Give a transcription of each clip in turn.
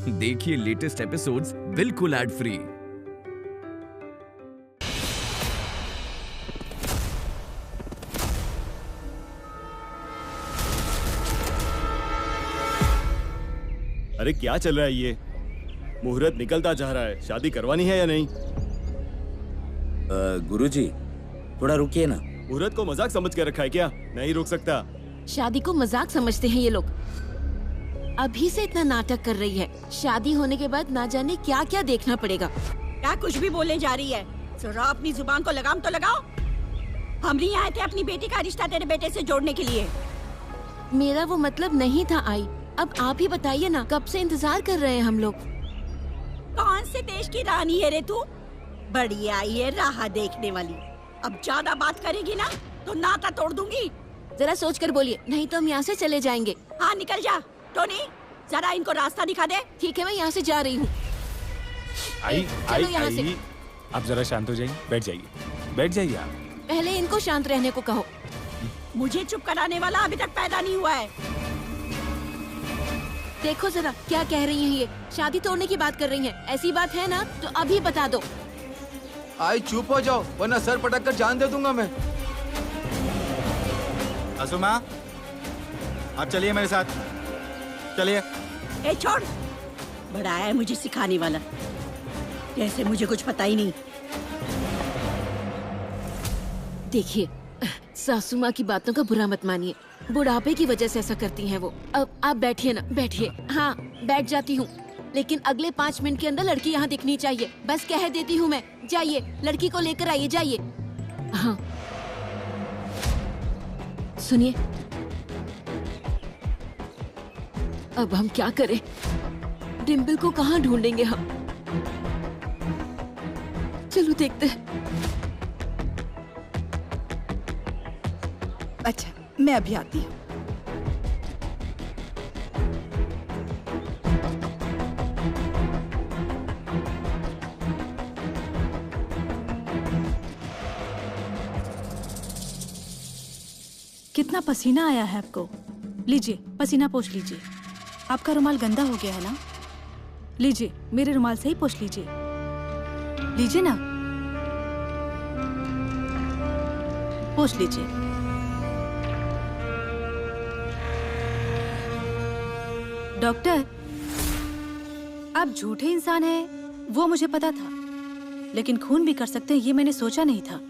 देखिए latest episodes बिल्कुल ad free. अरे क्या चल रहा है ये? मुहूर्त निकलता जा रहा है, शादी करवानी है या नहीं? गुरुजी थोड़ा रुकिए ना। मुहूर्त को मजाक समझ के रखा है क्या? नहीं रुक सकता। शादी को मजाक समझते हैं ये लोग। अभी से इतना नाटक कर रही है, शादी होने के बाद ना जाने क्या क्या देखना पड़ेगा। क्या कुछ भी बोलने जा रही है? जरा अपनी जुबान को लगाम तो लगाओ। हम नहीं आए थे अपनी बेटी का रिश्ता तेरे बेटे से जोड़ने के लिए। मेरा वो मतलब नहीं था आई। अब आप ही बताइए ना, कब से इंतजार कर रहे हैं हम लोग। कौन से देश की रानी है रे तू? बड़ी आई है राह देखने वाली। अब ज्यादा बात करेगी ना तो नाता तोड़ दूंगी। जरा सोच कर बोलिए, नहीं तो हम यहाँ से चले जाएंगे। हाँ निकल जा। टोनी जरा इनको रास्ता दिखा दे। ठीक है, मैं यहाँ से जा रही हूँ। आई आप जरा शांत हो जाइए, बैठ जाइए आप। पहले इनको शांत रहने को कहो। मुझे चुप कराने वाला अभी तक पैदा नहीं हुआ है। देखो जरा क्या कह रही हैं ये, शादी तोड़ने की बात कर रही हैं। ऐसी बात है ना तो अभी बता दो। आई चुप हो जाओ वरना सर पटक कर जान दे दूंगा मैं। असुमा, आप चलिए मेरे साथ, चलिए। ए छोड़, बड़ा है मुझे सिखाने वाला, जैसे मुझे कुछ पता ही नहीं। देखिए, सासू माँ की बातों का बुरा मत मानिए, बुढ़ापे की वजह से ऐसा करती हैं वो। अब आप बैठिए ना, बैठिए। हाँ बैठ जाती हूँ, लेकिन अगले 5 मिनट के अंदर लड़की यहाँ दिखनी चाहिए। बस कह देती हूँ मैं। जाइए, लड़की को लेकर आइए, जाइए। हाँ सुनिए, अब हम क्या करें? डिम्पल को कहाँ ढूंढेंगे हम? चलो देखते हैं। अच्छा मैं अभी आती हूँ। कितना पसीना आया है आपको। लीजिए पसीना पोंछ लीजिए। आपका रुमाल गंदा हो गया है ना, लीजिए मेरे रुमाल से ही पोंछ लीजिए। लीजिए ना, पोंछ लीजिए। डॉक्टर, आप झूठे इंसान हैं वो मुझे पता था, लेकिन खून भी कर सकते हैं ये मैंने सोचा नहीं था।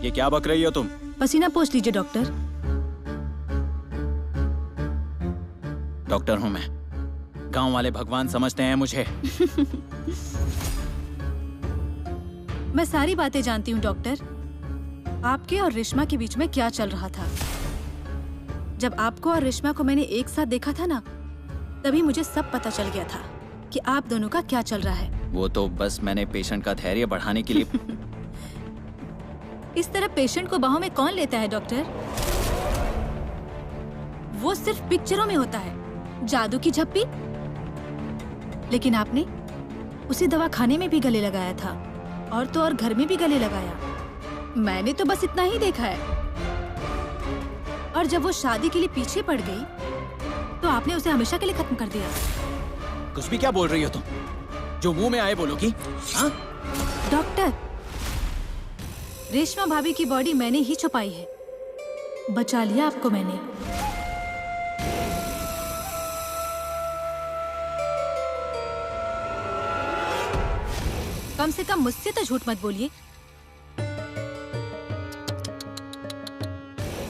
ये क्या बक रही हो तुम? पसीना पोंछ लीजिए डॉक्टर। डॉक्टर हूँ मैं, गांव वाले भगवान समझते हैं मुझे। मैं सारी बातें जानती हूँ डॉक्टर। आपके और रेशमा के बीच में क्या चल रहा था। जब आपको और रेशमा को मैंने एक साथ देखा था ना, तभी मुझे सब पता चल गया था कि आप दोनों का क्या चल रहा है। वो तो बस मैंने पेशेंट का धैर्य बढ़ाने के लिए। इस तरह पेशेंट को बाहों में कौन लेता है डॉक्टर? वो सिर्फ पिक्चरों में होता है, जादू की झप्पी। लेकिन आपने उसी दवा खाने में भी गले लगाया था, और तो और घर में भी गले लगाया। मैंने तो बस इतना ही देखा है। और जब वो शादी के लिए पीछे पड़ गई तो आपने उसे हमेशा के लिए खत्म कर दिया। कुछ भी क्या बोल रही हो तुम? जो मुंह में आए बोलोगी? हाँ? डॉक्टर, रेशमा भाभी की बॉडी मैंने ही छुपाई है, बचा लिया आपको मैंने। कम से कम मुझसे तो झूठ मत बोलिए।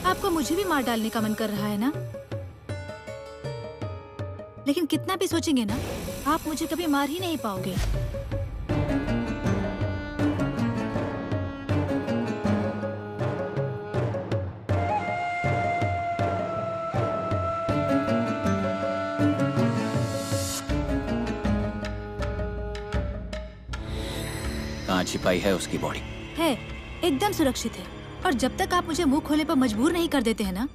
आपको मुझे भी मार डालने का मन कर रहा है ना? लेकिन कितना भी सोचेंगे ना, आप मुझे कभी मार ही नहीं पाओगे। कहाँ छिपाई है उसकी बॉडी? है, एकदम सुरक्षित है। और जब तक आप मुझे मुंह खोले पर मजबूर नहीं कर देते हैं ना,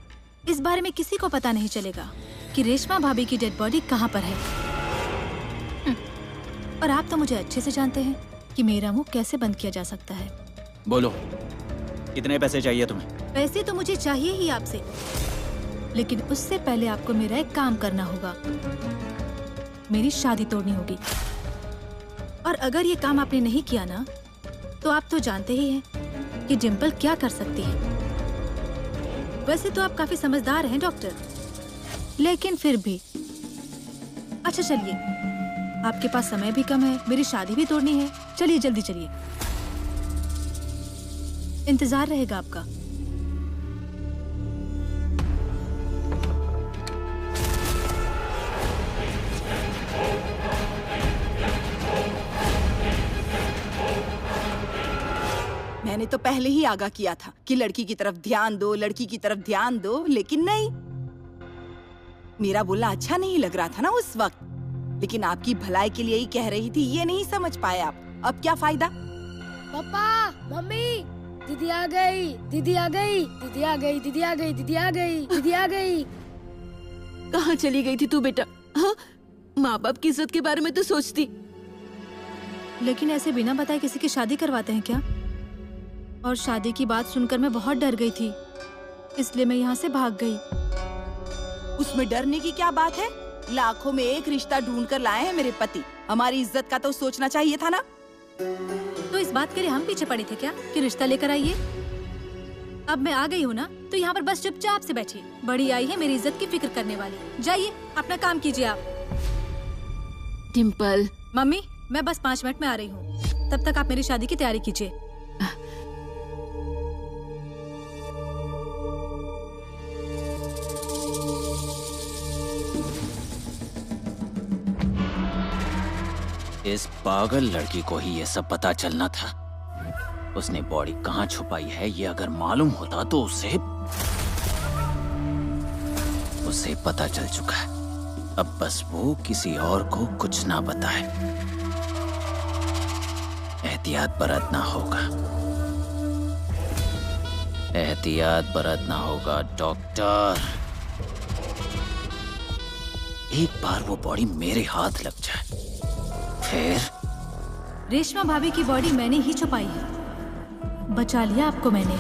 इस बारे में किसी को पता नहीं चलेगा कि रेशमा भाभी की डेड बॉडी कहाँ पर है। और आप तो मुझे अच्छे से जानते हैं कि मेरा मुंह कैसे बंद किया जा सकता है। बोलो, कितने पैसे चाहिए तुम्हें? पैसे तो मुझे चाहिए ही आपसे, लेकिन उससे पहले आपको मेरा एक काम करना होगा। मेरी शादी तोड़नी होगी। और अगर ये काम आपने नहीं किया ना, तो आप तो जानते ही हैं कि डिम्पल क्या कर सकती है। वैसे तो आप काफी समझदार हैं डॉक्टर, लेकिन फिर भी। अच्छा चलिए, आपके पास समय भी कम है, मेरी शादी भी तोड़नी है। चलिए जल्दी चलिए, इंतजार रहेगा आपका। मैंने तो पहले ही आगाह किया था कि लड़की की तरफ ध्यान दो, लड़की की तरफ ध्यान दो, लेकिन नहीं। मेरा बोलना अच्छा नहीं लग रहा था ना उस वक्त, लेकिन आपकी भलाई के लिए ही कह रही थी, ये नहीं समझ पाए आप। अब क्या फायदा? पापा, मम्मी, दीदी आ गई, दीदी आ गई, दीदी आ गई, दीदी आ गई, दीदी आ गई, दीदी आ गई। कहाँ चली गई थी तू बेटा? हाँ, माँ बाप की इज्जत के बारे में तो सोचती। लेकिन ऐसे बिना बताए किसी की शादी करवाते हैं क्या? और शादी की बात सुनकर मैं बहुत डर गई थी, इसलिए मैं यहाँ से भाग गई। उसमें डरने की क्या बात है? लाखों में एक रिश्ता ढूंढ कर लाए हैं मेरे पति। हमारी इज्जत का तो सोचना चाहिए था ना। तो इस बात के लिए हम पीछे पड़े थे क्या कि रिश्ता लेकर आइए? अब मैं आ गई हूँ ना, तो यहाँ पर बस चुपचाप से बैठिए। बड़ी आई है मेरी इज्जत की फिक्र करने वाली। जाइए अपना काम कीजिए आप। डिम्पल, मम्मी, मैं बस 5 मिनट में आ रही हूँ, तब तक आप मेरी शादी की तैयारी कीजिए। इस पागल लड़की को ही ये सब पता चलना था। उसने बॉडी कहाँ छुपाई है ये अगर मालूम होता तो उसे पता चल चुका है। अब बस वो किसी और को कुछ ना बताए। एहतियात बरतना होगा, एहतियात बरतना होगा डॉक्टर। एक बार वो बॉडी मेरे हाथ लग जाए फिर। रेशमा भाभी की बॉडी मैंने ही छुपाई है, बचा लिया आपको मैंने।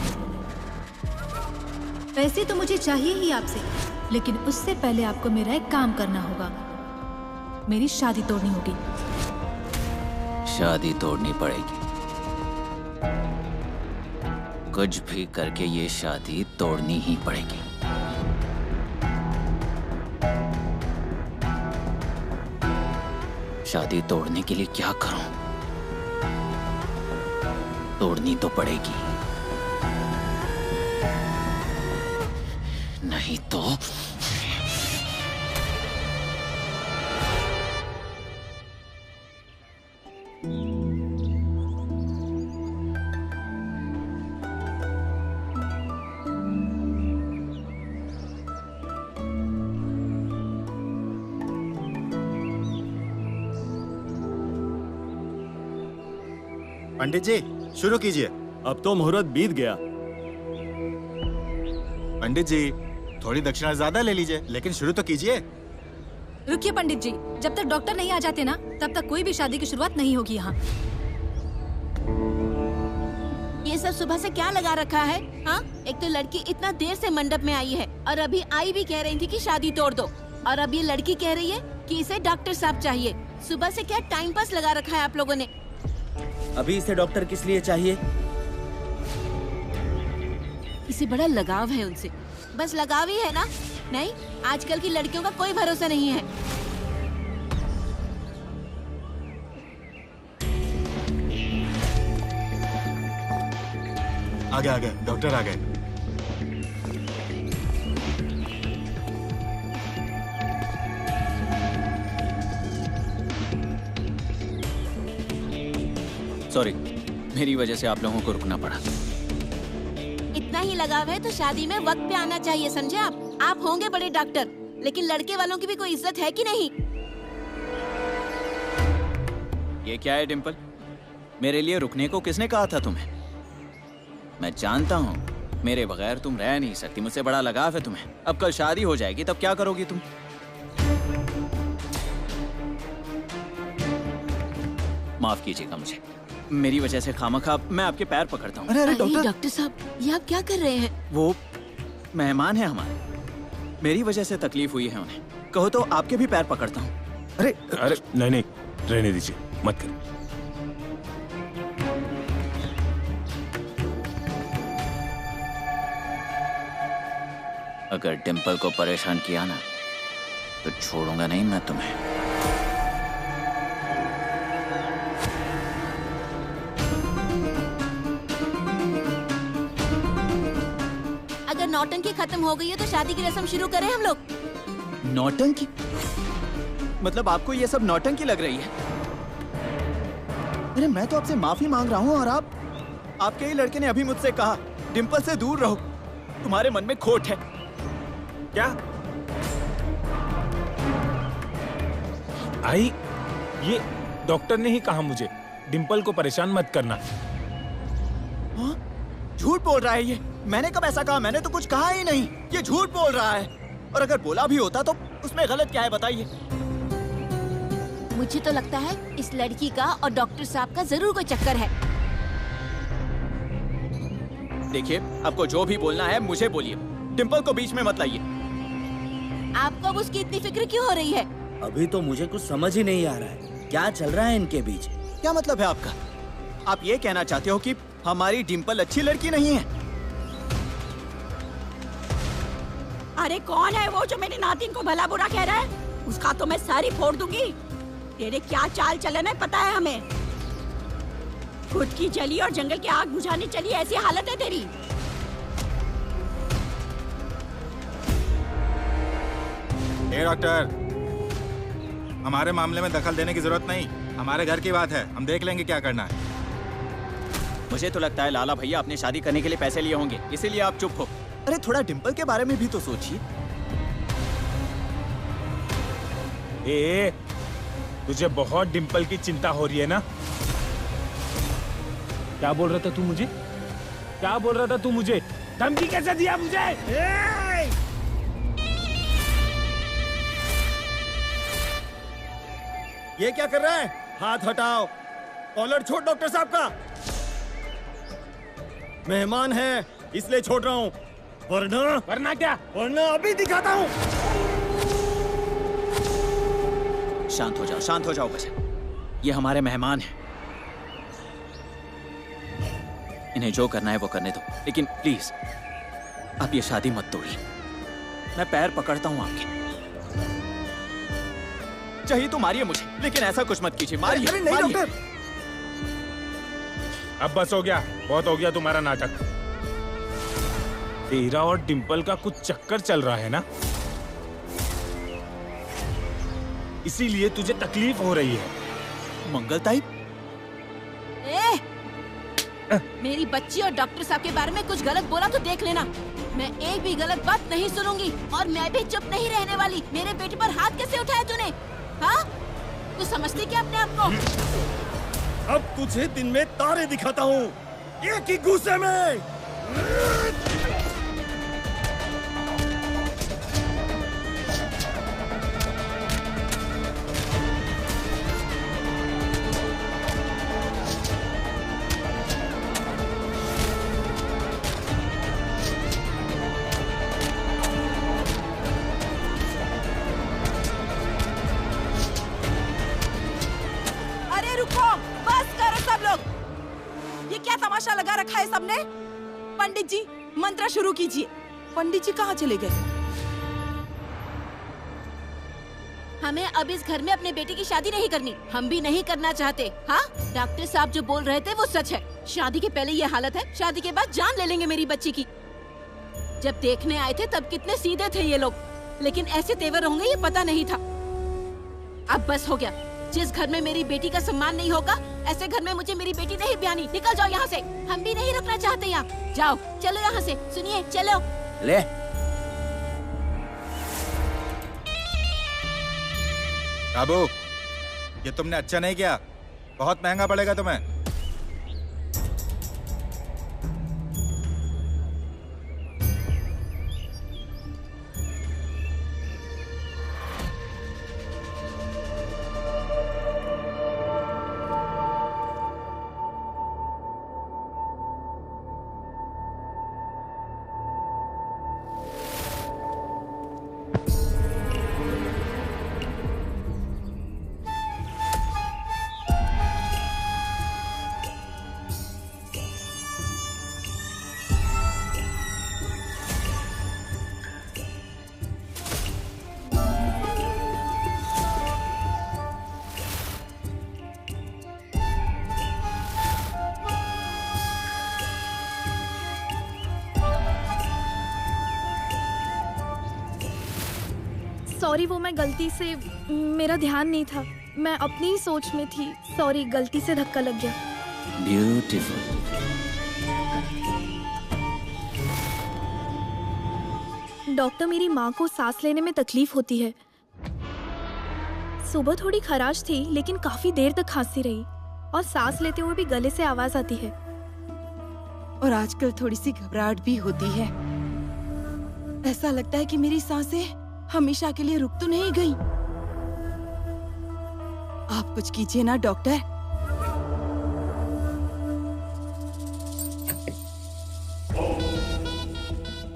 पैसे तो मुझे चाहिए ही आपसे, लेकिन उससे पहले आपको मेरा एक काम करना होगा। मेरी शादी तोड़नी होगी। शादी तोड़नी पड़ेगी। कुछ भी करके ये शादी तोड़नी ही पड़ेगी। शादी तोड़ने के लिए क्या करूं? तोड़नी तो पड़ेगी, नहीं तो पंडित जी शुरू कीजिए। अब तो मुहूर्त बीत गया। पंडित जी थोड़ी दक्षिणा ज्यादा ले लीजिए, लेकिन शुरू तो कीजिए। रुकिए पंडित जी, जब तक डॉक्टर नहीं आ जाते ना, तब तक कोई भी शादी की शुरुआत नहीं होगी यहाँ। ये सब सुबह से क्या लगा रखा है? हाँ, एक तो लड़की इतना देर से मंडप में आई है और अभी आई भी कह रही थी कि शादी तोड़ दो, और अब ये लड़की कह रही है कि इसे डॉक्टर साहब चाहिए। सुबह से क्या टाइम पास लगा रखा है आप लोगों ने? अभी इसे डॉक्टर किस लिए चाहिए? इसे बड़ा लगाव है उनसे। बस लगाव ही है ना? नहीं, आजकल की लड़कियों का कोई भरोसा नहीं है। आ गए डॉक्टर आ गए। सॉरी, मेरी वजह से आप लोगों को रुकना पड़ा। इतना ही लगाव है तो शादी में वक्त पे आना चाहिए, समझे आप? आप होंगे बड़े डॉक्टर, लेकिन लड़के वालों की भी कोई इज्जत है कि नहीं? ये क्या है डिम्पल? मेरे लिए रुकने को किसने कहा था तुम्हें? मैं जानता हूँ मेरे बगैर तुम रह नहीं सकती, मुझसे बड़ा लगाव है तुम्हें। अब कल शादी हो जाएगी तब क्या करोगी तुम? माफ कीजिएगा मुझे, मेरी वजह से खामखा मैं आपके पैर पकड़ता हूँ। अरे डॉक्टर साहब, ये आप क्या कर रहे हैं? वो मेहमान है हमारे, मेरी वजह से तकलीफ हुई है उन्हें। कहो तो आपके भी पैर पकड़ता हूँ। अरे अरे नहीं नहीं, रहने दीजिए, मत करिए। अगर डिम्पल को परेशान किया ना तो छोड़ूंगा नहीं मैं तुम्हें। अगर नौटंकी खत्म हो गई है तो शादी की रस्म शुरू करें हम लोग। नौटंकी? मतलब आपको ये सब नौटंकी लग रही है? अरे मैं तो आपसे माफी मांग रहा हूँ और आपके ही लड़के ने अभी मुझसे कहा डिम्पल से दूर रहो, तुम्हारे मन में खोट है। क्या? आई, ये डॉक्टर ने ही कहा मुझे डिम्पल को परेशान मत करना। हाँ? झूठ बोल रहा है ये। मैंने कब ऐसा कहा? मैंने तो कुछ कहा ही नहीं। ये झूठ बोल रहा है। और अगर बोला भी होता तो उसमें गलत क्या है बताइए? मुझे तो लगता है इस लड़की का और डॉक्टर साहब का जरूर कोई चक्कर है। देखिए, आपको जो भी बोलना है मुझे बोलिए, डिम्पल को बीच में मत लाइए। आपको अब उसकी इतनी फिक्र क्यों हो रही है? अभी तो मुझे कुछ समझ ही नहीं आ रहा है, क्या चल रहा है इनके बीच? क्या मतलब है आपका? आप ये कहना चाहते हो कि हमारी डिम्पल अच्छी लड़की नहीं है? अरे कौन है वो जो मेरी नातिन को भला बुरा कह रहा है? उसका तो मैं सर ही फोड़ दूंगी। तेरे क्या चाल चलन है पता है हमें। खुद की जली और जंगल की आग बुझाने चली, ऐसी हालत है तेरी। ए डॉक्टर, हमारे मामले में दखल देने की जरूरत नहीं, हमारे घर की बात है, हम देख लेंगे क्या करना है। मुझे तो लगता है लाला भैया अपनी शादी करने के लिए पैसे लिए होंगे, इसीलिए आप चुप हो। अरे थोड़ा डिम्पल के बारे में भी तो सोचिए। ए, तुझे बहुत डिम्पल की चिंता हो रही है ना? क्या बोल रहा था तू मुझे? क्या बोल रहा था तू मुझे? धमकी कैसे दिया मुझे? ये क्या कर रहा है? हाथ हटाओ, कॉलर छोड़ डॉक्टर साहब का। मेहमान है इसलिए छोड़ रहा हूँ, वरना क्या? वरना अभी दिखाता हूँ। शांत हो जाओ बस। ये हमारे मेहमान हैं, इन्हें जो करना है वो करने दो, लेकिन प्लीज आप ये शादी मत तोड़िए। मैं पैर पकड़ता हूँ आपके। चाहिए तो मारिए मुझे, लेकिन ऐसा कुछ मत कीजिए। मारिए। अरे नहीं मारिए। डॉक्टर। अब बस हो गया, बहुत हो गया तुम्हारा नाटक। तेरा और डिम्पल का कुछ चक्कर चल रहा है ना, इसीलिए तुझे तकलीफ हो रही है। मंगलताई, मेरी बच्ची और डॉक्टर साहब के बारे में कुछ गलत बोला तो देख लेना। मैं एक भी गलत बात नहीं सुनूंगी और मैं भी चुप नहीं रहने वाली। मेरे बेटे पर हाथ कैसे उठाया तूने? हाँ? तू समझती क्या अपने आप को? अब तुझे दिन में तारे दिखाता हूँ, एक ही गुस्से में। तमाशा लगा रखा है सबने। पंडित जी मंत्र शुरू कीजिए। पंडित जी कहाँ चले गए? हमें अब इस घर में अपने बेटे की शादी नहीं करनी, हम भी नहीं करना चाहते। हाँ, डॉक्टर साहब जो बोल रहे थे वो सच है। शादी के पहले ये हालत है, शादी के बाद जान ले लेंगे मेरी बच्ची की। जब देखने आए थे तब कितने सीधे थे ये लोग, लेकिन ऐसे तेवर होंगे ये पता नहीं था। अब बस हो गया। जिस घर में मेरी बेटी का सम्मान नहीं होगा, ऐसे घर में मुझे मेरी बेटी नहीं ब्यानी। निकल जाओ यहाँ से, हम भी नहीं रुकना चाहते यहाँ। जाओ, चलो यहाँ से। सुनिए, चलो। ले। बाबू, ये तुमने अच्छा नहीं किया, बहुत महंगा पड़ेगा तुम्हें। सॉरी, वो मैं गलती से, मेरा ध्यान नहीं था, मैं अपनी ही सोच में थी। सॉरी, गलती से धक्का लग गया। ब्यूटीफुल। डॉक्टर, मेरी माँ को सांस लेने में तकलीफ होती है। सुबह थोड़ी खराश थी, लेकिन काफी देर तक खांसी रही और सांस लेते हुए भी गले से आवाज आती है। और आजकल थोड़ी सी घबराहट भी होती है। ऐसा लगता है कि मेरी सांसें हमेशा के लिए रुक तो नहीं गई। आप कुछ कीजिए ना डॉक्टर।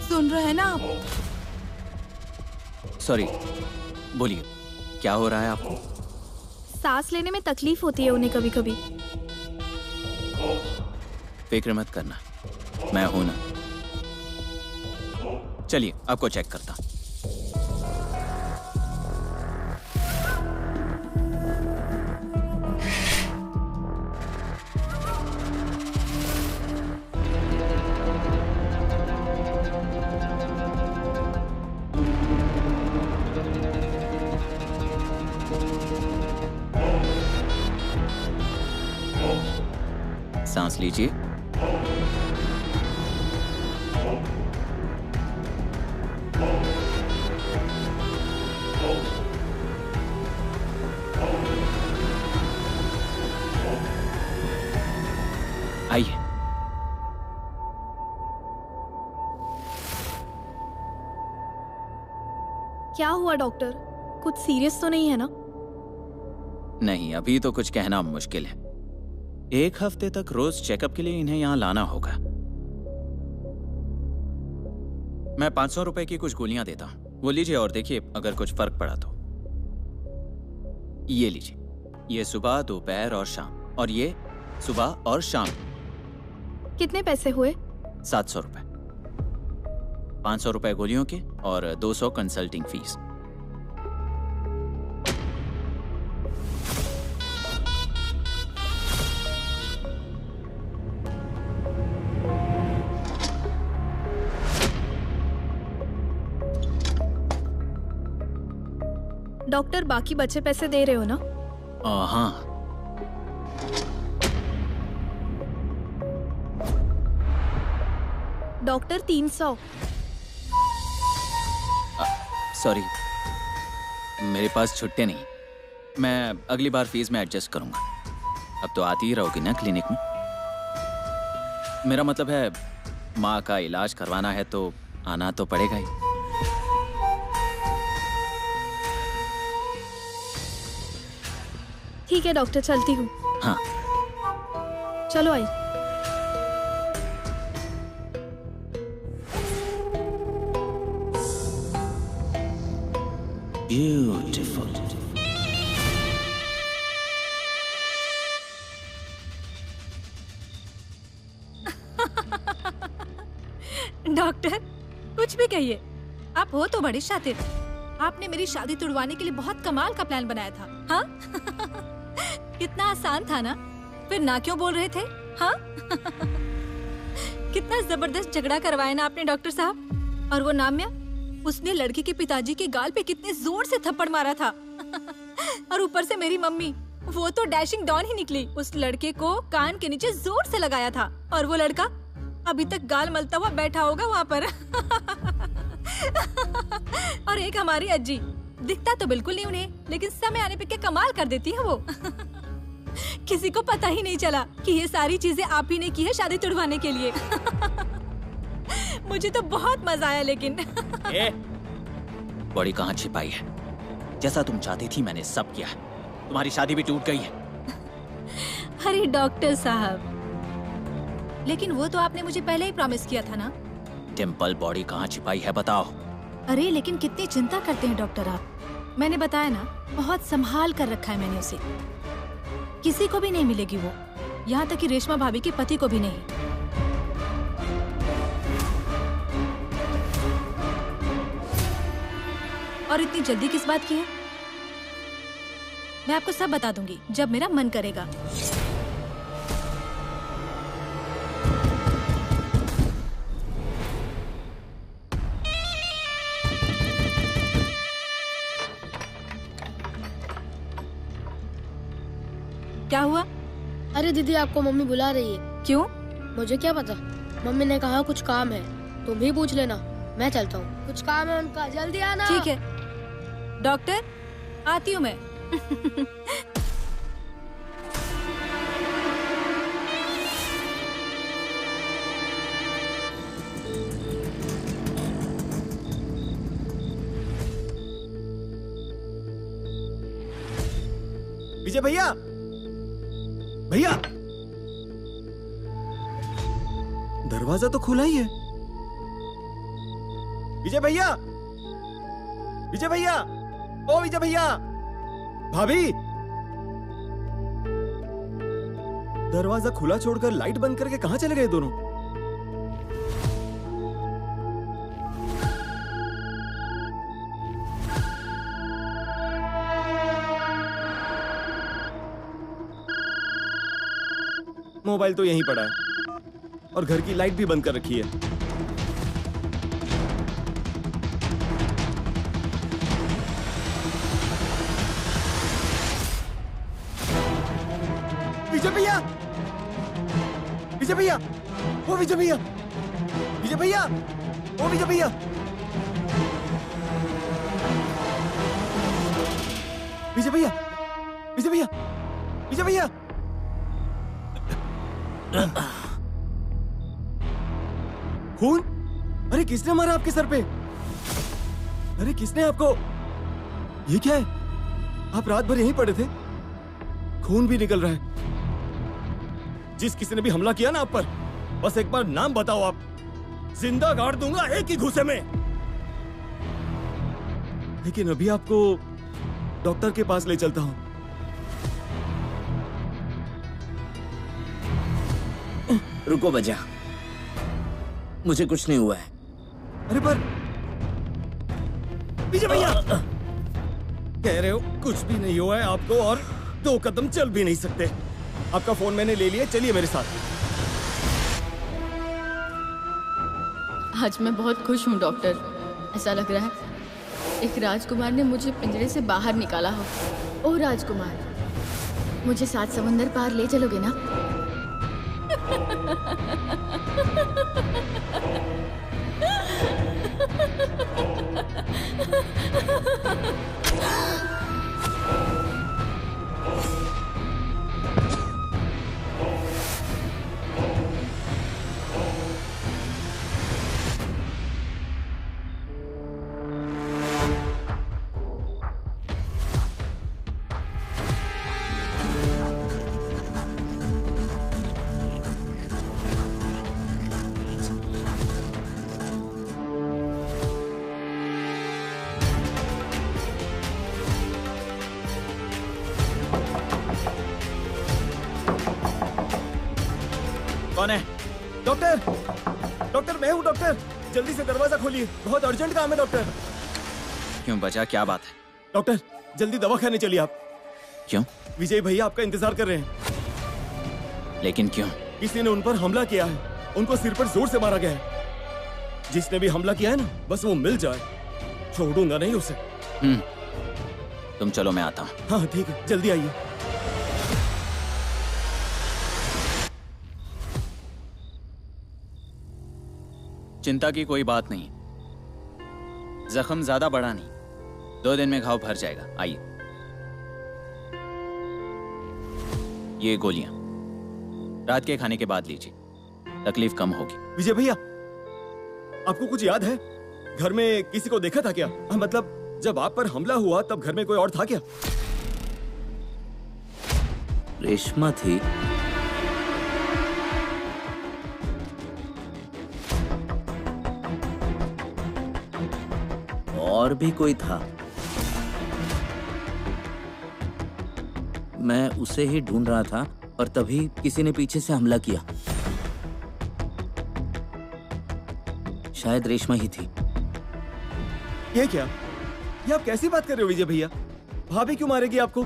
सुन रहे हैं ना आप? सॉरी, बोलिए, क्या हो रहा है आपको? सांस लेने में तकलीफ होती है उन्हें कभी कभी। फिक्र मत करना, मैं हूं ना। चलिए आपको चेक करता हूं। सांस लीजिए। आइए। क्या हुआ डॉक्टर? कुछ सीरियस तो नहीं है ना? नहीं, अभी तो कुछ कहना मुश्किल है। 1 हफ्ते तक रोज चेकअप के लिए इन्हें यहाँ लाना होगा। मैं 500 रुपए की कुछ गोलियां देता हूँ, वो लीजिए और देखिए अगर कुछ फर्क पड़ा तो। ये लीजिए, ये सुबह, दोपहर और शाम, और ये सुबह और शाम। कितने पैसे हुए? 700 रुपए। 500 रुपए गोलियों के और 200 कंसल्टिंग फीस। डॉक्टर, बाकी बचे पैसे दे रहे हो ना? हाँ। डॉक्टर, 300। सॉरी, मेरे पास छुट्टे नहीं। मैं अगली बार फीस में एडजस्ट करूंगा। अब तो आती ही रहोगी ना क्लिनिक में? मेरा मतलब है, माँ का इलाज करवाना है तो आना तो पड़ेगा ही। ठीक है डॉक्टर, चलती हूँ। हाँ। चलो आई। ब्यूटीफुल। डॉक्टर, कुछ भी कहिए, आप हो तो बड़े शातिर। आपने मेरी शादी तुड़वाने के लिए बहुत कमाल का प्लान बनाया था। हाँ? कितना आसान था ना? फिर ना क्यों बोल रहे थे? हाँ? कितना जबरदस्त झगड़ा करवाया ना आपने डॉक्टर साहब। और वो नाम्या, उसने लड़की के पिताजी के गाल पे कितने जोर से थप्पड़ मारा था। और ऊपर से मेरी मम्मी, वो तो डैशिंग डॉन ही निकली। उस लड़के को कान के नीचे जोर से लगाया था और वो लड़का अभी तक गाल मलता हुआ बैठा होगा वहाँ पर। और एक हमारी अज्जी, दिखता तो बिल्कुल नहीं उन्हें, लेकिन समय आने पे क्या कमाल कर देती है वो। किसी को पता ही नहीं चला कि ये सारी चीजें आप ही ने की है शादी तुड़वाने के लिए। मुझे तो बहुत मजा आया। लेकिन बॉडी कहाँ छिपाई है? जैसा तुम चाहती थी मैंने सब किया है। तुम्हारी शादी भी टूट गई है। अरे डॉक्टर साहब, लेकिन वो तो आपने मुझे पहले ही प्रॉमिस किया था ना। टेम्पल, बॉडी कहाँ छिपाई है बताओ। अरे लेकिन कितनी चिंता करते हैं डॉक्टर आप। मैंने बताया ना, बहुत संभाल कर रखा है मैंने उसे। किसी को भी नहीं मिलेगी वो, यहाँ तक कि रेशमा भाभी के पति को भी नहीं। और इतनी जल्दी किस बात की है? मैं आपको सब बता दूंगी जब मेरा मन करेगा। क्या हुआ? अरे दीदी आपको मम्मी बुला रही है। क्यों? मुझे क्या पता, मम्मी ने कहा कुछ काम है, तुम भी पूछ लेना। मैं चलता हूँ, कुछ काम है उनका, जल्दी आना। ठीक है डॉक्टर, आती हूँ मैं। विजय भैया, भैया दरवाजा तो खुला ही है। विजय भैया, विजय भैया, ओ विजय भैया, भाभी। दरवाजा खुला छोड़कर लाइट बंद करके कहां चले गए दोनों? मोबाइल तो यहीं पड़ा है और घर की लाइट भी बंद कर रखी है। विजय भैया, विजय भैया, वो विजय भैया, विजय भैया, वो विजय भैया, विजय भैया, विजय भैया, विजय भैया। खून? अरे किसने मारा आपके सर पे? अरे किसने आपको? ये क्या है? आप रात भर यहीं पड़े थे, खून भी निकल रहा है। जिस किसी ने भी हमला किया ना आप पर, बस एक बार नाम बताओ, आप जिंदा गाड़ दूंगा एक ही घूसे में। लेकिन अभी आपको डॉक्टर के पास ले चलता हूं। रुको बजा, मुझे कुछ नहीं हुआ है। अरे पर विजय भैया कह रहे हो कुछ भी नहीं हुआ है आपको और 2 कदम चल भी नहीं सकते। आपका फोन मैंने ले लिया, चलिए मेरे साथ। आज मैं बहुत खुश हूँ डॉक्टर। ऐसा लग रहा है एक राजकुमार ने मुझे पिंजरे से बाहर निकाला हो। ओ राजकुमार, मुझे 7 समंदर पार ले चलोगे ना? कौन है? डॉक्टर, डॉक्टर मैं हूँ डॉक्टर, जल्दी से दरवाजा खोलिए, बहुत अर्जेंट काम है डॉक्टर। क्यों बचा, क्या बात है? डॉक्टर जल्दी दवा खाने चलिए आप। क्यों? विजय भैया आपका इंतजार कर रहे हैं। लेकिन क्यों? किसी ने उन पर हमला किया है, उनको सिर पर जोर से मारा गया है। जिसने भी हमला किया है ना, बस वो मिल जाए, छोड़ूंगा नहीं उसे। तुम चलो, मैं आता हूँ। हाँ ठीक है, जल्दी आइए। चिंता की कोई बात नहीं, जख्म ज्यादा बड़ा नहीं, 2 दिन में घाव भर जाएगा। आइए, ये गोलियां रात के खाने के बाद लीजिए, तकलीफ कम होगी। विजय भैया, आपको कुछ याद है? घर में किसी को देखा था क्या? मतलब जब आप पर हमला हुआ तब घर में कोई और था क्या? रेशमा थी। और भी कोई था, मैं उसे ही ढूंढ रहा था और तभी किसी ने पीछे से हमला किया। शायद रेशमा ही थी। ये क्या? ये आप कैसी बात कर रहे हो विजय भैया? भाभी क्यों मारेगी आपको?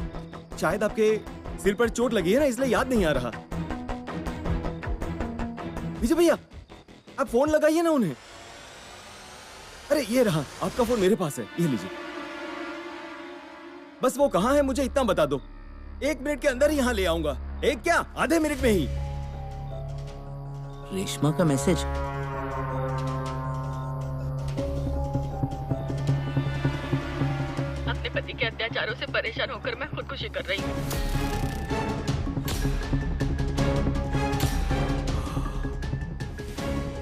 शायद आपके सिर पर चोट लगी है ना, इसलिए याद नहीं आ रहा। विजय भैया आप फोन लगाइए ना उन्हें। अरे ये रहा, आपका फोन मेरे पास है, ये लीजिए। बस वो कहाँ है मुझे इतना बता दो, 1 मिनट के अंदर ही यहाँ ले आऊंगा। एक क्या, आधे मिनट में ही। रेशमा का मैसेज। अपने पति के अत्याचारों से परेशान होकर मैं खुदकुशी कर रही हूँ।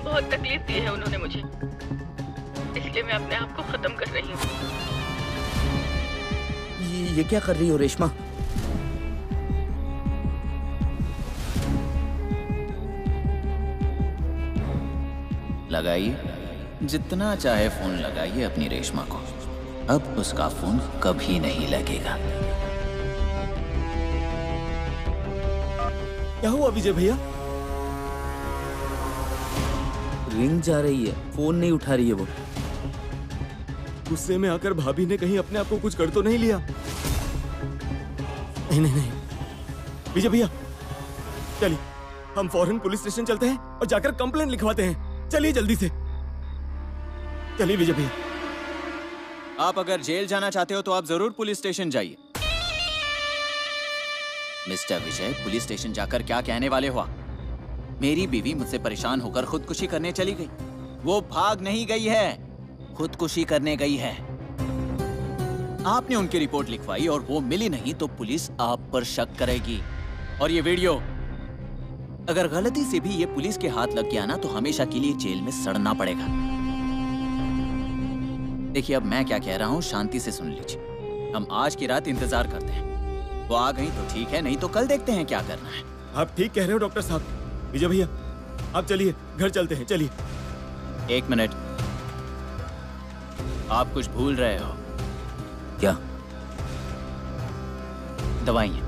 बहुत तकलीफ दी है उन्होंने मुझे, इसलिए मैं अपने आप को खत्म कर रही हूँ। ये क्या कर रही हो रेशमा? लगाइए, जितना चाहे फोन लगाइए अपनी रेशमा को। अब उसका फोन कभी नहीं लगेगा। क्या हुआ विजय भैया? रिंग जा रही है, फोन नहीं उठा रही है वो। गुस्से में आकर भाभी ने कहीं अपने आप को कुछ कर तो नहीं लिया? नहीं नहीं नहीं विजय भैया, चलिए हम फौरन पुलिस स्टेशन चलते हैं और जाकर कंप्लेंट लिखवाते हैं। चलिए जल्दी से, चलिए विजय भैया। आप अगर जेल जाना चाहते हो तो आप जरूर पुलिस स्टेशन जाइए। मिस्टर विजय, पुलिस स्टेशन जाकर क्या कहने वाले हो? मेरी बीवी मुझसे परेशान होकर खुदकुशी करने चली गई। वो भाग नहीं गई है, खुदकुशी करने गई है। आपने उनकी रिपोर्ट लिखवाई और वो मिली नहीं तो पुलिस आप पर शक करेगी। और ये वीडियो अगर गलती से भी ये पुलिस के हाथ लग गया ना तो हमेशा के लिए जेल में सड़ना पड़ेगा। देखिए अब मैं क्या कह रहा हूँ, शांति से सुन लीजिए। हम आज की रात इंतजार करते हैं। वो आ गई तो ठीक है, नहीं तो कल देखते हैं क्या करना है। आप ठीक कह रहे हो डॉक्टर साहब। विजय भैया आप चलिए, घर चलते हैं, चलिए। 1 मिनट, आप कुछ भूल रहे हो। क्या? दवाइयाँ।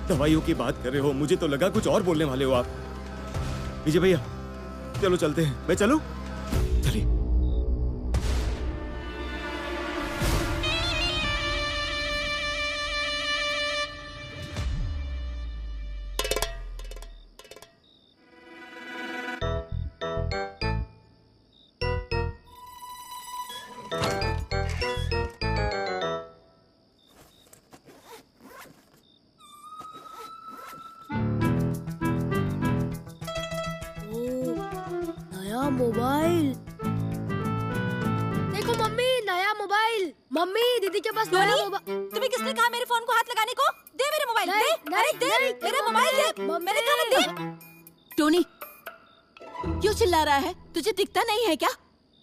दवाइयों की बात कर रहे हो, मुझे तो लगा कुछ और बोलने वाले हो आप। विजय भैया चलो चलते हैं। मैं चलूं? चलिए। मोबाइल देखो मम्मी, नया मोबाइल। मम्मी दीदी के पास नया मोबाइल। तुम्हें किसने कहा मेरे फोन को हाथ लगाने को? दे मेरे मोबाइल। दे, अरे दे मेरा मोबाइल दे। मैंने कहा दे। टोनी क्यों चिल्ला रहा है? तुझे दिखता नहीं है क्या?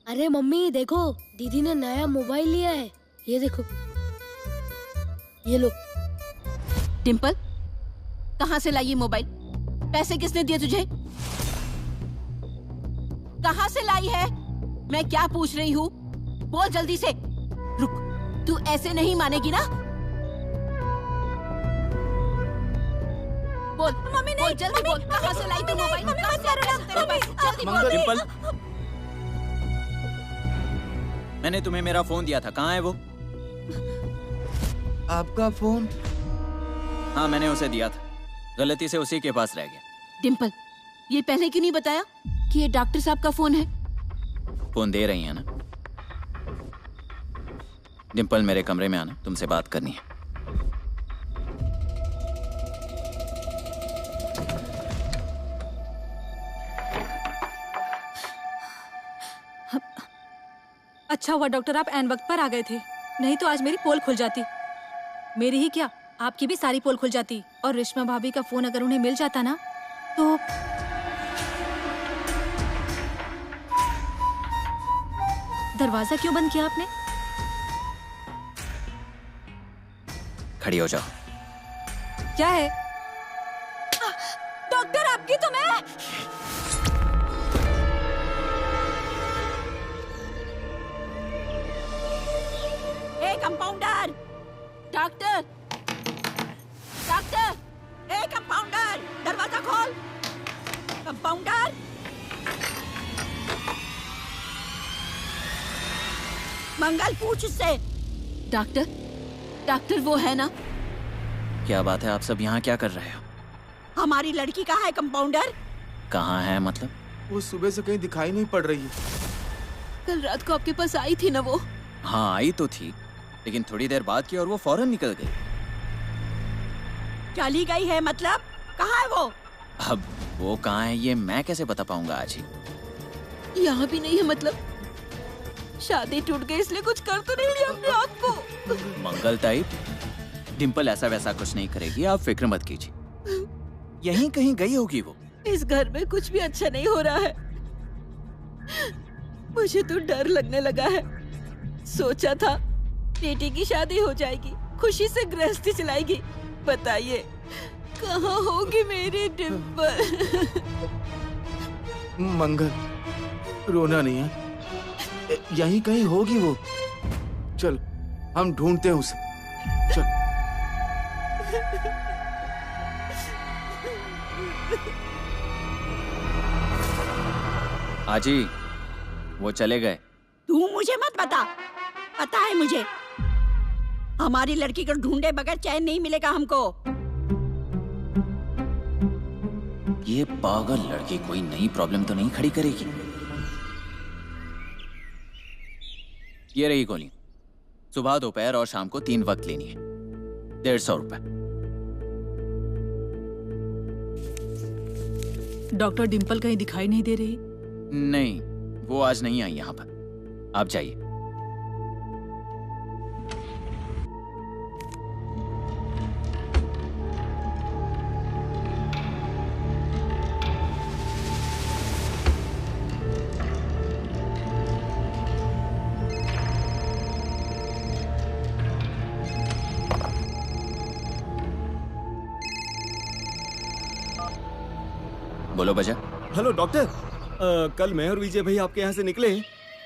अरे मम्मी देखो, दीदी ने नया मोबाइल लिया है। ये देखो, ये लो। डिम्पल कहाँ से लाई ये मोबाइल? पैसे किसने दिए तुझे? कहाँ से लाई है? मैं क्या पूछ रही हूँ? बोल जल्दी से। रुक, तू ऐसे नहीं मानेगी ना? बोल मम्मी, नहीं जल्दी बोल, कहाँ से लाई तू मोबाइल? कहाँ से आया तेरे पास? जल्दी बोल। डिम्पल, मैंने तुम्हें मेरा फोन दिया था, कहाँ है वो? आपका फोन? हाँ मैंने उसे दिया था, गलती से उसी के पास रह गया। डिम्पल ये पहले क्यों नहीं बताया कि ये डॉक्टर साहब का फोन है? फोन दे रही है ना? डिम्पल मेरे कमरे में आना, तुमसे बात करनी है। अच्छा हुआ डॉक्टर आप ऐन वक्त पर आ गए थे, नहीं तो आज मेरी पोल खुल जाती। मेरी ही क्या, आपकी भी सारी पोल खुल जाती। और रेशमा भाभी का फोन अगर उन्हें मिल जाता ना तो दरवाजा क्यों बंद किया आपने? खड़ी हो जाओ। क्या है? डॉक्टर आपकी तो मैं। ए कंपाउंडर, डॉक्टर, डॉक्टर, ए कंपाउंडर, दरवाजा खोल। कंपाउंडर, मंगल पूछ उससे। डॉक्टर, डॉक्टर वो है ना? क्या बात है, आप सब यहाँ क्या कर रहे हो? हमारी लड़की कहाँ है कंपाउंडर? कहाँ है मतलब? वो सुबह से कहीं दिखाई नहीं पड़ रही है। कल रात को आपके पास आई थी ना वो? हाँ आई तो थी, लेकिन थोड़ी देर बाद की और वो फौरन निकल गई। चली गई है मतलब? कहाँ है वो? अब वो कहाँ है ये मैं कैसे बता पाऊंगा आज ही? यहाँ भी नहीं है मतलब? शादी टूट गई इसलिए कुछ कर तो नहीं लिया अपने आप को? मंगल टाइप, डिम्पल ऐसा वैसा कुछ नहीं करेगी, आप फिक्र मत कीजिए। यहीं कहीं गई होगी वो। इस घर में कुछ भी अच्छा नहीं हो रहा है। मुझे तो डर लगने लगा है। सोचा था बेटी की शादी हो जाएगी, खुशी से गृहस्थी चलाएगी। बताइए कहाँ होगी मेरी डिम्पल? मंगल, रोना नहीं है, यहीं कहीं होगी वो। चल हम ढूंढते हैं उसे। चल। आजी वो चले गए। तू मुझे मत बता, पता है मुझे। हमारी लड़की को ढूंढे बगैर चैन नहीं मिलेगा हमको। ये पागल लड़की कोई नई प्रॉब्लम तो नहीं खड़ी करेगी। ये रही गोली। सुबह, दोपहर और शाम को 3 वक्त लेनी है। 150 रुपए। डॉक्टर डिम्पल कहीं दिखाई नहीं दे रही? नहीं, वो आज नहीं आई यहाँ पर। आप जाइए। बोलो बजा। हेलो डॉक्टर, कल मैं और विजय भाई आपके यहाँ से निकले,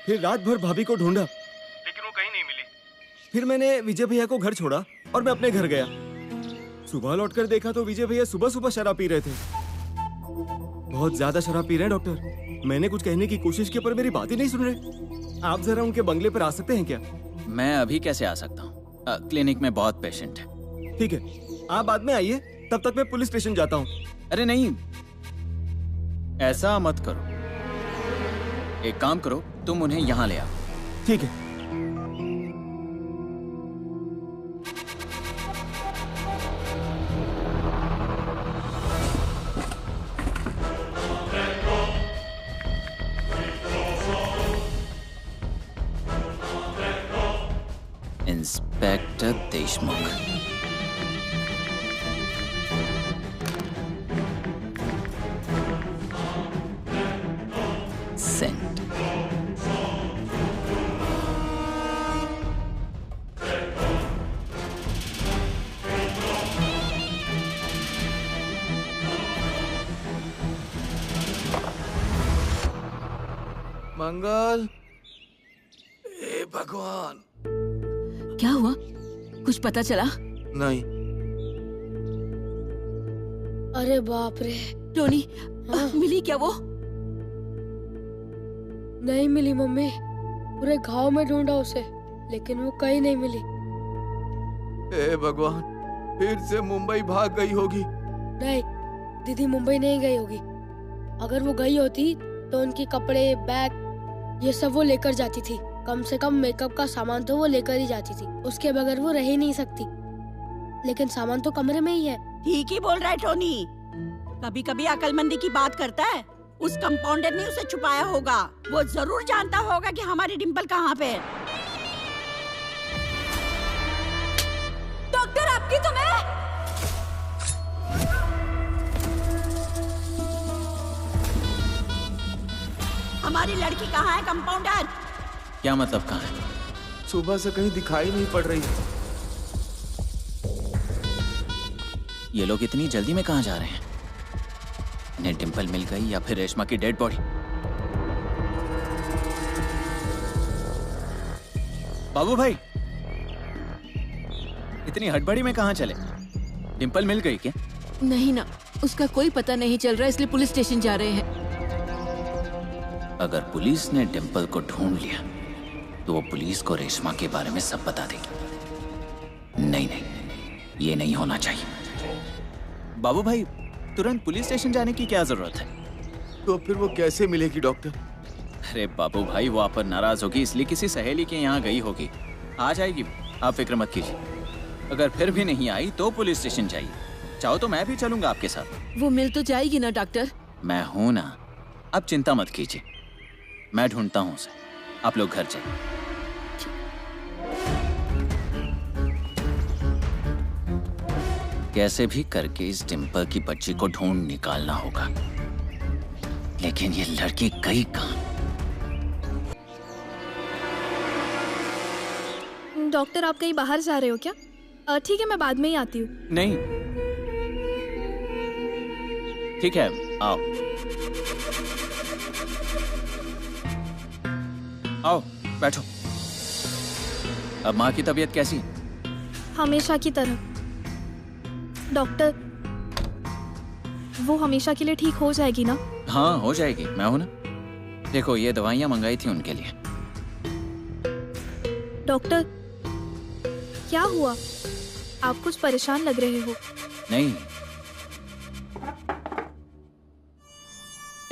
फिर रात भर भाभी को ढूंढा लेकिन वो कहीं नहीं मिली। फिर मैंने विजय भैया को घर छोड़ा और मैं अपने घर गया। सुबह लौटकर देखा तो विजय भैया सुबह सुबह शराब पी रहे थे। बहुत ज्यादा शराब पी रहे हैं डॉक्टर। मैंने कुछ कहने की कोशिश की पर मेरी बात ही नहीं सुन रहे। आप जरा उनके बंगले पर आ सकते हैं क्या? मैं अभी कैसे आ सकता हूँ? क्लिनिक में बहुत पेशेंट है। ठीक है, आप बाद में आइए, तब तक मैं पुलिस स्टेशन जाता हूँ। अरे नहीं, ऐसा मत करो। एक काम करो, तुम उन्हें यहाँ ले आओ। ठीक है। इंस्पेक्टर देशमुख। सेंट। मंगल, हे भगवान। क्या हुआ? कुछ पता चला? नहीं। अरे बाप रे। टोनी, मिली क्या वो? नहीं मिली मम्मी। पूरे गांव में ढूंढा उसे, लेकिन वो कहीं नहीं मिली। हे भगवान, फिर से मुंबई भाग गई होगी। नहीं, दीदी मुंबई नहीं गई होगी। अगर वो गई होती तो उनके कपड़े, बैग ये सब वो लेकर जाती थी। कम से कम मेकअप का सामान तो वो लेकर ही जाती थी। उसके बगैर वो रह ही नहीं सकती। लेकिन सामान तो कमरे में ही है। ठीक ही बोल रहा है टोनी। कभी कभी अकलमंदी की बात करता है। उस कंपाउंडर ने उसे छुपाया होगा। वो जरूर जानता होगा कि हमारी डिम्पल कहाँ पे है। डॉक्टर, आपकी तो मैं। हमारी लड़की कहाँ है कंपाउंडर? क्या मतलब कहाँ है? सुबह से कहीं दिखाई नहीं पड़ रही। ये लोग इतनी जल्दी में कहाँ जा रहे हैं? इन्हें डिम्पल मिल गई या फिर रेशमा की डेड बॉडी? बाबू भाई, इतनी हड़बड़ी में कहाँ चले? डिम्पल मिल गई क्या? नहीं ना, उसका कोई पता नहीं चल रहा, इसलिए पुलिस स्टेशन जा रहे हैं। अगर पुलिस ने डिम्पल को ढूंढ लिया तो वो पुलिस को रेशमा के बारे में सब बता देगी। नहीं नहीं, ये नहीं होना चाहिए। बाबू भाई, तुरंत पुलिस स्टेशन जाने की क्या जरूरत है? तो फिर वो कैसे मिलेगी डॉक्टर? अरे बाबू भाई, वो आप पर नाराज होगी इसलिए किसी सहेली के यहाँ गई होगी। आ जाएगी, आप फिक्र मत कीजिए। अगर फिर भी नहीं आई तो पुलिस स्टेशन जाइए। चाहो तो मैं भी चलूंगा आपके साथ। वो मिल तो जाएगी ना डॉक्टर? मैं हूं ना, अब चिंता मत कीजिए, मैं ढूंढता हूं उसे। आप लोग घर जाइए। कैसे भी करके इस डिम्पल की बच्ची को ढूंढ निकालना होगा, लेकिन ये लड़की गई कहां? डॉक्टर आप कहीं बाहर जा रहे हो क्या? ठीक है, मैं बाद में ही आती हूँ। नहीं, ठीक है, आओ आओ बैठो। अब माँ की तबीयत कैसी? हमेशा की तरह। डॉक्टर, वो हमेशा के लिए ठीक हो जाएगी ना? हाँ, हो जाएगी, मैं हूं ना। देखो, ये दवाइयाँ मंगाई थी उनके लिए। डॉक्टर, क्या हुआ? आप कुछ परेशान लग रहे हो। नहीं,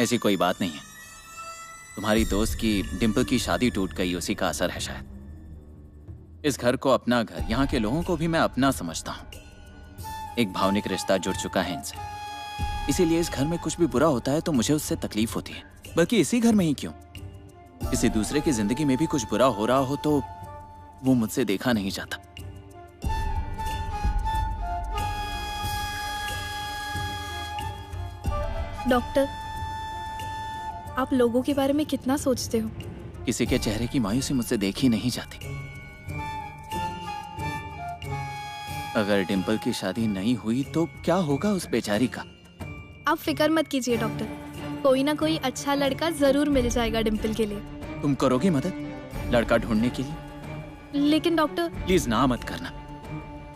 ऐसी कोई बात नहीं है। तुम्हारी दोस्त की डिम्पल की शादी टूट गई, उसी का असर है शायद। इस घर को अपना घर, यहाँ के लोगों को भी मैं अपना समझता हूँ। एक भावनिक रिश्ता जुड़ चुका है इनसे, इसीलिए इस घर में कुछ भी बुरा होता है तो मुझे उससे तकलीफ होती है। बल्कि इसी घर में ही क्यों, किसी दूसरे की जिंदगी में भी कुछ बुरा हो रहा हो तो वो मुझसे देखा नहीं जाता। डॉक्टर, आप लोगों के बारे में कितना सोचते हो? किसी के चेहरे की मायूसी मुझसे देखी नहीं जाती। अगर डिम्पल की शादी नहीं हुई तो क्या होगा उस बेचारी का? आप फिक्र मत कीजिए डॉक्टर, कोई ना कोई अच्छा लड़का जरूर मिल जाएगा डिम्पल के लिए। तुम करोगी मदद लड़का ढूंढने के लिए? लेकिन डॉक्टर, प्लीज ना मत करना।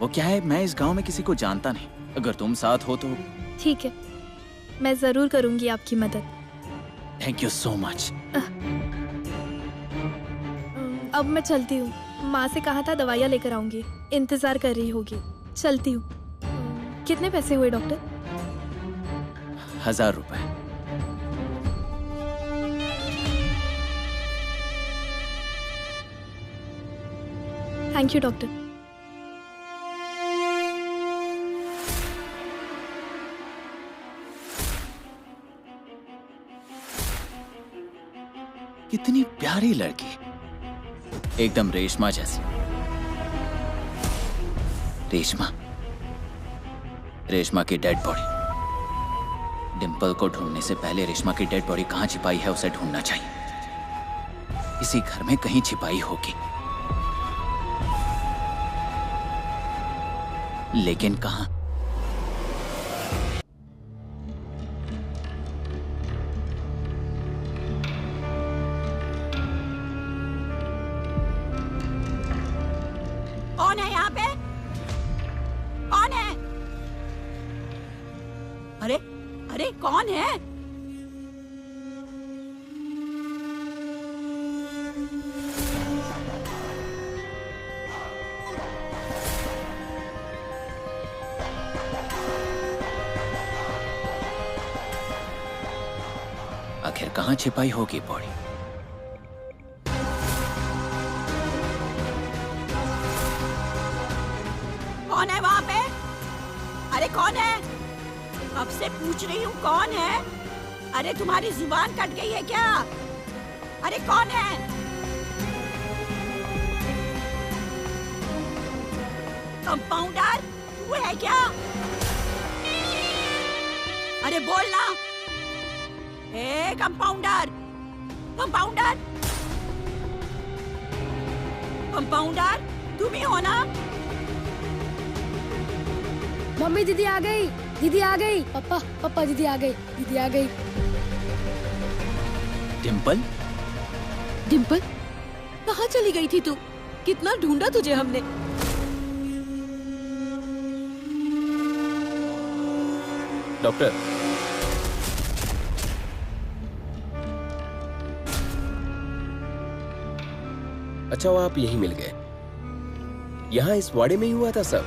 वो क्या है, मैं इस गांव में किसी को जानता नहीं। अगर तुम साथ हो तो। ठीक है, मैं जरूर करूंगी आपकी मदद। Thank you so much. अब मैं चलती हूँ, माँ से कहा था दवाइयाँ लेकर आऊंगी, इंतजार कर रही होगी। चलती हूँ। कितने पैसे हुए डॉक्टर? 1000 रुपए। Thank you doctor. कितनी प्यारी लड़की, एकदम रेशमा जैसी। रेशमा की डेड बॉडी। डिम्पल को ढूंढने से पहले रेशमा की डेड बॉडी कहां छिपाई है उसे ढूंढना चाहिए। इसी घर में कहीं छिपाई होगी, लेकिन कहां? कौन है यहाँ पे? कौन है? अरे अरे कौन है? आखिर कहां छिपाई होगी बॉडी? कौन है वहाँ पे? अरे कौन है? अब से पूछ रही हूँ, कौन है? अरे तुम्हारी जुबान कट गई है क्या? अरे कौन है? कंपाउंडर, तू है क्या? अरे बोल ना। ए कंपाउंडर, कंपाउंडर, कंपाउंडर, तुम ही हो ना? मम्मी दीदी आ गई, दीदी आ गई। पापा पापा दीदी आ गई, दीदी आ गई। डिम्पल? डिम्पल, कहाँ चली गई थी तू? कितना ढूंढा तुझे हमने। डॉक्टर, अच्छा वो आप यहीं मिल गए। यहाँ इस वाड़े में ही हुआ था सब?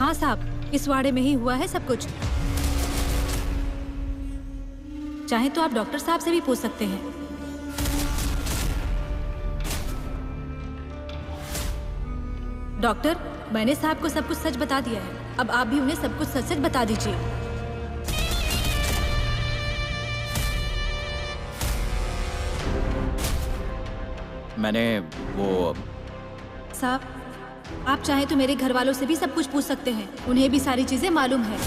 हाँ साहब, इस वाड़े में ही हुआ है सब कुछ। चाहे तो आप डॉक्टर साहब से भी पूछ सकते हैं। डॉक्टर, मैंने साहब को सब कुछ सच बता दिया है। अब आप भी उन्हें सब कुछ सच सच बता दीजिए। मैंने वो साहब, आप चाहें तो मेरे घर वालों से भी सब कुछ पूछ सकते हैं, उन्हें भी सारी चीजें मालूम है।